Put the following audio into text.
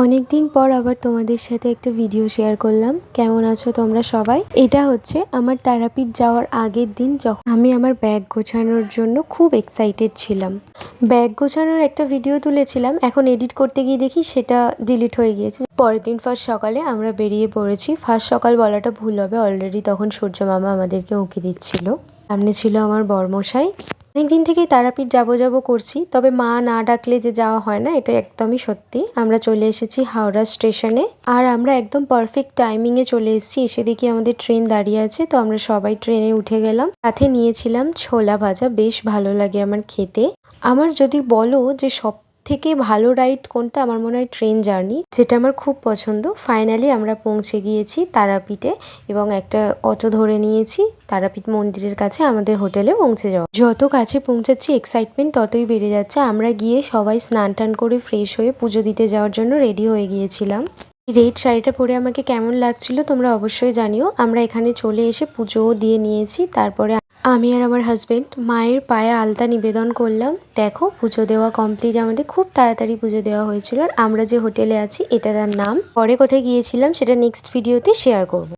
অনেক দিন পর আবার তোমাদের সাথে একটা ভিডিও শেয়ার করলাম। কেমন আছো তোমরা সবাই? এটা হচ্ছে আমার তারাপীঠ যাওয়ার আগের দিন, যখন আমি আমার ব্যাগ গোছানোর জন্য খুব এক্সাইটেড ছিলাম। ব্যাগ গোছানোর একটা ভিডিও তুলেছিলাম, এখন এডিট করতে গিয়ে দেখি সেটা ডিলিট হয়ে গিয়েছে। পরের দিন ফার্স্ট সকালে আমরা বেরিয়ে পড়েছি। ফার্স্ট সকাল বলাটা ভুল হবে, অলরেডি তখন সূর্য মামা আমাদেরকে উঁকি দিচ্ছিল। সামনে ছিল আমার বরমশাই। অনেকদিন থেকেই তারাপীঠ যাবো করছি, তবে মা না ডাকলে যে যাওয়া হয় না, এটা একদমই সত্যি। আমরা চলে এসেছি হাওড়া স্টেশনে, আর আমরা একদম পারফেক্ট টাইমিংয়ে চলে এসেছি। এসে দেখি আমাদের ট্রেন দাঁড়িয়ে আছে, তো আমরা সবাই ট্রেনে উঠে গেলাম। সাথে নিয়েছিলাম ছোলা ভাজা, বেশ ভালো লাগে আমার খেতে। আমার যদি বলো যে সব থেকে ভালো রাইড কোনটা, আমার মনে হয় ট্রেন জার্নি, যেটা আমার খুব পছন্দ। ফাইনালি আমরা পৌঁছে গিয়েছি তারাপীঠে এবং একটা অটো ধরে নিয়েছি তারাপীঠ মন্দিরের কাছে আমাদের হোটেলে পৌঁছে যাওয়া। যত কাছে পৌঁছাচ্ছি এক্সাইটমেন্ট ততই বেড়ে যাচ্ছে। আমরা গিয়ে সবাই স্নান টান করে ফ্রেশ হয়ে পুজো দিতে যাওয়ার জন্য রেডি হয়ে গিয়েছিলাম। রেড শাড়িটা পরে আমাকে কেমন লাগছিল তোমরা অবশ্যই জানিও। আমরা এখানে চলে এসে পুজোও দিয়ে নিয়েছি। তারপরে আমি আর আমার হাজবেন্ড মায়ের পায়ে আলতা নিবেদন করলাম। দেখো, পুজো দেওয়া কমপ্লিট। আমাদের খুব তাড়াতাড়ি পুজো দেওয়া হয়েছিল। আর আমরা যে হোটেলে আছি এটা তার নাম। পরে কোথায় গিয়েছিলাম সেটা নেক্সট ভিডিওতে শেয়ার করব।